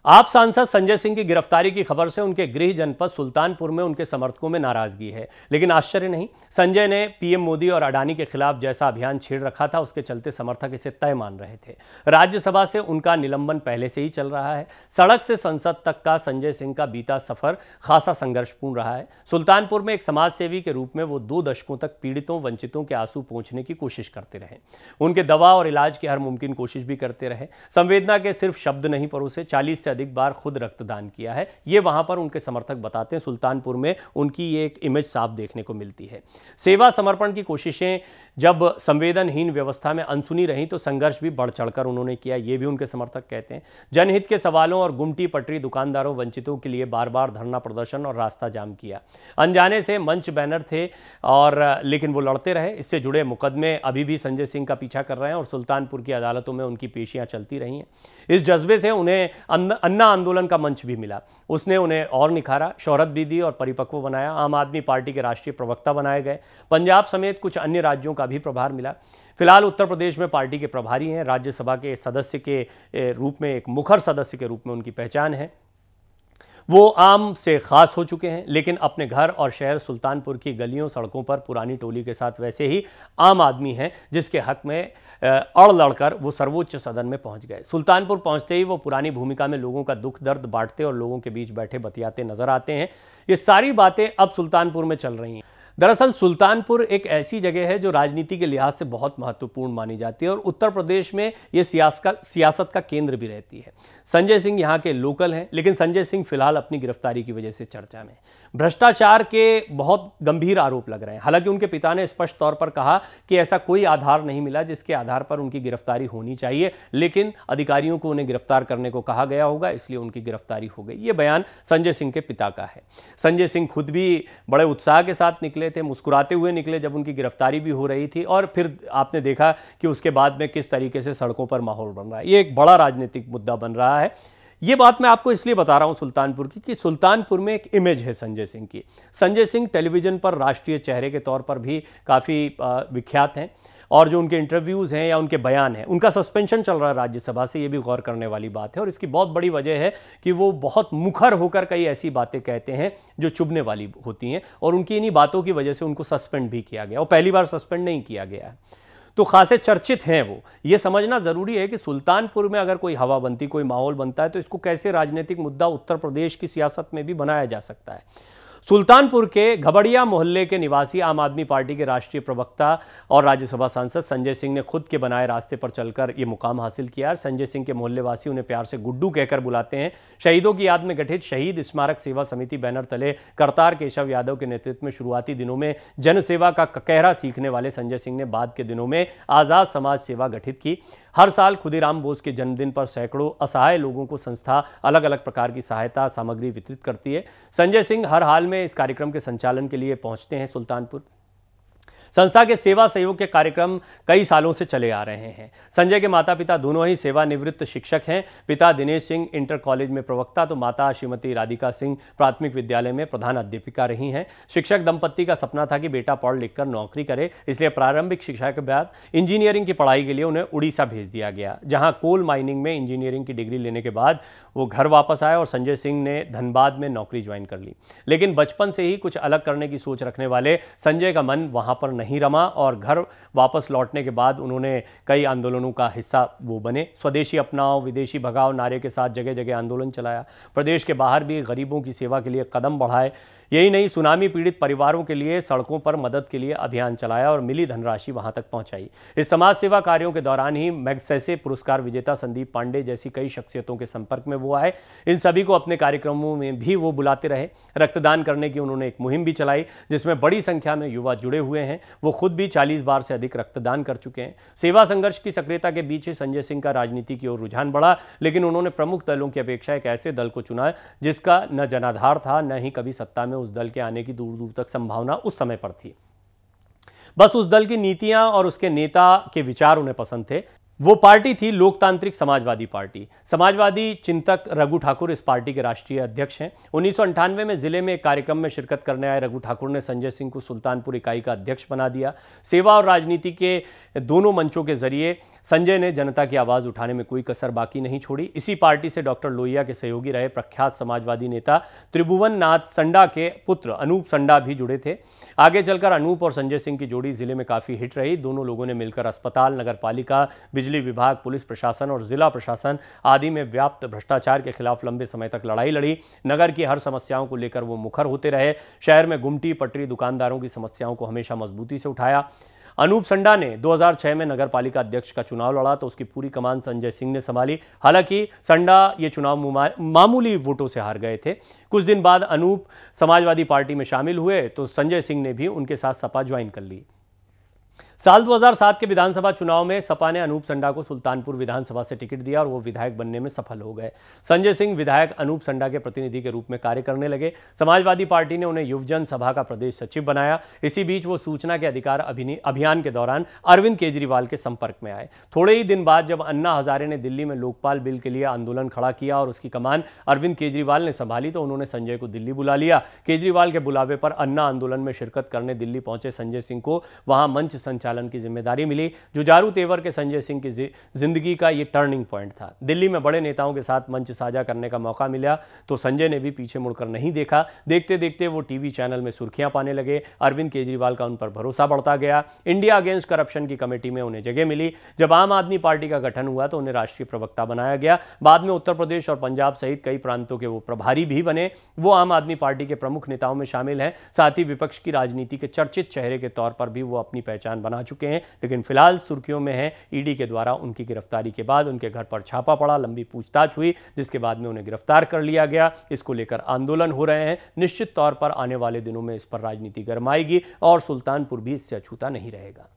आप सांसद संजय सिंह की गिरफ्तारी की खबर से उनके गृह जनपद सुल्तानपुर में उनके समर्थकों में नाराजगी है, लेकिन आश्चर्य नहीं। संजय ने पीएम मोदी और अडानी के खिलाफ जैसा अभियान छेड़ रखा था, उसके चलते समर्थक इसे तय मान रहे थे। राज्यसभा से उनका निलंबन पहले से ही चल रहा है। सड़क से संसद तक का संजय सिंह का बीता सफर खासा संघर्षपूर्ण रहा है। सुल्तानपुर में एक समाज सेवी के रूप में वो 2 दशकों तक पीड़ितों वंचितों के आंसू पोंछने की कोशिश करते रहे। उनके दवा और इलाज की हर मुमकिन कोशिश भी करते रहे। संवेदना के सिर्फ शब्द नहीं परोसे, 40 से अधिक बार खुद रक्तदान किया है। ये वहां पर उनके समर्थक बताते हैं। सुल्तानपुर में उनकी ये एक इमेज साफ देखने को मिलती है। सेवा समर्पण की कोशिशें जब संवेदनहीन व्यवस्था में अनसुनी रहीं तो संघर्ष भी बढ़ चढ़कर उन्होंने किया, ये भी उनके समर्थक कहते हैं। जनहित के सवालों और गुमटी पटरी दुकानदारों वंचितों के लिए बार बार धरना प्रदर्शन और रास्ता जाम किया। अनजाने से मंच बैनर थे और लेकिन वो लड़ते रहे। इससे जुड़े मुकदमे अभी भी संजय सिंह का पीछा कर रहे हैं और सुल्तानपुर की अदालतों में उनकी पेशियां चलती रही हैं। इस जज्बे से उन्हें अन्ना आंदोलन का मंच भी मिला। उसने उन्हें और निखारा, शोहरत भी दी और परिपक्व बनाया। आम आदमी पार्टी के राष्ट्रीय प्रवक्ता बनाए गए। पंजाब समेत कुछ अन्य राज्यों का भी प्रभार मिला। फिलहाल उत्तर प्रदेश में पार्टी के प्रभारी हैं। राज्यसभा के सदस्य के रूप में, एक मुखर सदस्य के रूप में उनकी पहचान है। वो आम से खास हो चुके हैं, लेकिन अपने घर और शहर सुल्तानपुर की गलियों सड़कों पर पुरानी टोली के साथ वैसे ही आम आदमी हैं, जिसके हक में अड़ लड़कर वो सर्वोच्च सदन में पहुंच गए। सुल्तानपुर पहुंचते ही वो पुरानी भूमिका में लोगों का दुख दर्द बांटते और लोगों के बीच बैठे बतियाते नजर आते हैं। ये सारी बातें अब सुल्तानपुर में चल रही हैं। दरअसल सुल्तानपुर एक ऐसी जगह है जो राजनीति के लिहाज से बहुत महत्वपूर्ण मानी जाती है और उत्तर प्रदेश में ये सियासत का केंद्र भी रहती है। संजय सिंह यहाँ के लोकल हैं, लेकिन संजय सिंह फिलहाल अपनी गिरफ्तारी की वजह से चर्चा में। भ्रष्टाचार के बहुत गंभीर आरोप लग रहे हैं। हालांकि उनके पिता ने स्पष्ट तौर पर कहा कि ऐसा कोई आधार नहीं मिला जिसके आधार पर उनकी गिरफ्तारी होनी चाहिए, लेकिन अधिकारियों को उन्हें गिरफ्तार करने को कहा गया होगा, इसलिए उनकी गिरफ्तारी हो गई। ये बयान संजय सिंह के पिता का है। संजय सिंह खुद भी बड़े उत्साह के साथ निकले थे, मुस्कुराते हुए निकले जब उनकी गिरफ्तारी भी हो रही थी, और फिर आपने देखा कि उसके बाद में किस तरीके से सड़कों पर माहौल बन रहा है। ये एक बड़ा राजनीतिक मुद्दा बन रहा है। ये बात मैं आपको इसलिए बता रहा हूं सुल्तानपुर की कि सुल्तानपुर में एक इमेज है संजय सिंह की। संजय सिंह टेलीविजन पर राष्ट्रीय चेहरे के तौर पर भी काफ़ी विख्यात हैं और जो उनके इंटरव्यूज़ हैं या उनके बयान हैं, उनका सस्पेंशन चल रहा है राज्यसभा से, ये भी गौर करने वाली बात है। और इसकी बहुत बड़ी वजह है कि वो बहुत मुखर होकर कई ऐसी बातें कहते हैं जो चुभने वाली होती हैं, और उनकी इन्हीं बातों की वजह से उनको सस्पेंड भी किया गया और पहली बार सस्पेंड नहीं किया गया है। तो खासे चर्चित हैं वो। ये समझना जरूरी है कि सुल्तानपुर में अगर कोई हवा बनती, कोई माहौल बनता है तो इसको कैसे राजनीतिक मुद्दा उत्तर प्रदेश की सियासत में भी बनाया जा सकता है। सुल्तानपुर के घबड़िया मोहल्ले के निवासी आम आदमी पार्टी के राष्ट्रीय प्रवक्ता और राज्यसभा सांसद संजय सिंह ने खुद के बनाए रास्ते पर चलकर ये मुकाम हासिल किया। संजय सिंह के मोहल्लेवासी उन्हें प्यार से गुड्डू कहकर बुलाते हैं। शहीदों की याद में गठित शहीद स्मारक सेवा समिति बैनर तले करतार केशव यादव के नेतृत्व में शुरुआती दिनों में जनसेवा का ककहरा सीखने वाले संजय सिंह ने बाद के दिनों में आज़ाद समाज सेवा गठित की। हर साल खुदीराम बोस के जन्मदिन पर सैकड़ों असहाय लोगों को संस्था अलग अलग प्रकार की सहायता सामग्री वितरित करती है। संजय सिंह हर हाल में इस कार्यक्रम के संचालन के लिए पहुंचते हैं सुल्तानपुर। संस्था के सेवा सहयोग के कार्यक्रम कई सालों से चले आ रहे हैं। संजय के माता पिता दोनों ही सेवानिवृत्त शिक्षक हैं। पिता दिनेश सिंह इंटर कॉलेज में प्रवक्ता, तो माता श्रीमती राधिका सिंह प्राथमिक विद्यालय में प्रधान अध्यापिका रही हैं। शिक्षक दंपत्ति का सपना था कि बेटा पढ़ लिखकर नौकरी करे, इसलिए प्रारंभिक शिक्षा के बाद इंजीनियरिंग की पढ़ाई के लिए उन्हें उड़ीसा भेज दिया गया, जहाँ कोल माइनिंग में इंजीनियरिंग की डिग्री लेने के बाद वो घर वापस आए और संजय सिंह ने धनबाद में नौकरी ज्वाइन कर ली। लेकिन बचपन से ही कुछ अलग करने की सोच रखने वाले संजय का मन वहाँ पर नहीं रमा और घर वापस लौटने के बाद उन्होंने कई आंदोलनों का हिस्सा वो बने। स्वदेशी अपनाओ विदेशी भगाओ नारे के साथ जगह जगह आंदोलन चलाया। प्रदेश के बाहर भी गरीबों की सेवा के लिए कदम बढ़ाए। यही नहीं, सुनामी पीड़ित परिवारों के लिए सड़कों पर मदद के लिए अभियान चलाया और मिली धनराशि वहां तक पहुंचाई। इस समाज सेवा कार्यों के दौरान ही मैग्सेसे पुरस्कार विजेता संदीप पांडे जैसी कई शख्सियतों के संपर्क में वो आए। इन सभी को अपने कार्यक्रमों में भी वो बुलाते रहे। रक्तदान करने की उन्होंने एक मुहिम भी चलाई जिसमें बड़ी संख्या में युवा जुड़े हुए हैं। वो खुद भी 40 बार से अधिक रक्तदान कर चुके हैं। सेवा संघर्ष की सक्रियता के बीच ही संजय सिंह का राजनीति की ओर रुझान बढ़ा, लेकिन उन्होंने प्रमुख दलों की अपेक्षा एक ऐसे दल को चुना जिसका न जनाधार था, न ही कभी सत्ता में उस दल के आने की दूर दूर तक संभावना उस समय पर थी। बस उस दल की नीतियां और उसके नेता के विचार उन्हें पसंद थे। वो पार्टी थी लोकतांत्रिक समाजवादी पार्टी। समाजवादी चिंतक रघु ठाकुर इस पार्टी के राष्ट्रीय अध्यक्ष हैं। 1998 में जिले में एक कार्यक्रम में शिरकत करने आए रघु ठाकुर ने संजय सिंह को सुल्तानपुर इकाई का अध्यक्ष बना दिया। सेवा और राजनीति के दोनों मंचों के जरिए संजय ने जनता की आवाज उठाने में कोई कसर बाकी नहीं छोड़ी। इसी पार्टी से डॉक्टर लोहिया के सहयोगी रहे प्रख्यात समाजवादी नेता त्रिभुवन नाथ संडा के पुत्र अनूप संडा भी जुड़े थे। आगे चलकर अनूप और संजय सिंह की जोड़ी जिले में काफी हिट रही। दोनों लोगों ने मिलकर अस्पताल, नगरपालिका, बिजली विभाग, पुलिस प्रशासन और जिला प्रशासन आदि में व्याप्त भ्रष्टाचार के खिलाफ लंबे समय तक लड़ाई लड़ी। नगर की हर समस्याओं को लेकर वो मुखर होते रहे। शहर में गुमटी पटरी दुकानदारों की समस्याओं को हमेशा मजबूती से उठाया। अनूप संडा ने 2006 में नगर पालिका अध्यक्ष का चुनाव लड़ा तो उसकी पूरी कमान संजय सिंह ने संभाली। हालांकि संडा ये चुनाव मामूली वोटों से हार गए थे। कुछ दिन बाद अनूप समाजवादी पार्टी में शामिल हुए तो संजय सिंह ने भी उनके साथ सपा ज्वाइन कर ली। साल 2007 के विधानसभा चुनाव में सपा ने अनूप संडा को सुल्तानपुर विधानसभा से टिकट दिया और वो विधायक बनने में सफल हो गए। संजय सिंह विधायक अनूप संडा के प्रतिनिधि के रूप में कार्य करने लगे। समाजवादी पार्टी ने उन्हें युवजन सभा का प्रदेश सचिव बनाया। इसी बीच वो सूचना के अधिकार अभियान के दौरान अरविंद केजरीवाल के संपर्क में आए। थोड़े ही दिन बाद जब अन्ना हजारे ने दिल्ली में लोकपाल बिल के लिए आंदोलन खड़ा किया और उसकी कमान अरविंद केजरीवाल ने संभाली तो उन्होंने संजय को दिल्ली बुला लिया। केजरीवाल के बुलावे पर अन्ना आंदोलन में शिरकत करने दिल्ली पहुंचे संजय सिंह को वहां मंच संचालन की जिम्मेदारी मिली। जुझारू तेवर के संजय सिंह की जिंदगी का यह टर्निंग पॉइंट था। दिल्ली में बड़े नेताओं के साथ मंच साझा करने का मौका मिला तो संजय ने भी पीछे मुड़कर नहीं देखा। देखते देखते वो टीवी चैनल में सुर्खियां पाने लगे। अरविंद केजरीवाल का उन पर भरोसा बढ़ता गया। इंडिया अगेंस्ट करप्शन की कमेटी में उन्हें जगह मिली। जब आम आदमी पार्टी का गठन हुआ तो उन्हें राष्ट्रीय प्रवक्ता बनाया गया। बाद में उत्तर प्रदेश और पंजाब सहित कई प्रांतों के वो प्रभारी भी बने। वो आम आदमी पार्टी के प्रमुख नेताओं में शामिल हैं। साथ ही विपक्ष की राजनीति के चर्चित चेहरे के तौर पर भी वो अपनी पहचान बना चुके हैं। लेकिन फिलहाल सुर्खियों में है। ईडी के द्वारा उनकी गिरफ्तारी के बाद उनके घर पर छापा पड़ा, लंबी पूछताछ हुई जिसके बाद में उन्हें गिरफ्तार कर लिया गया। इसको लेकर आंदोलन हो रहे हैं। निश्चित तौर पर आने वाले दिनों में इस पर राजनीति गरमाएगी और सुल्तानपुर भी इससे अछूता नहीं रहेगा।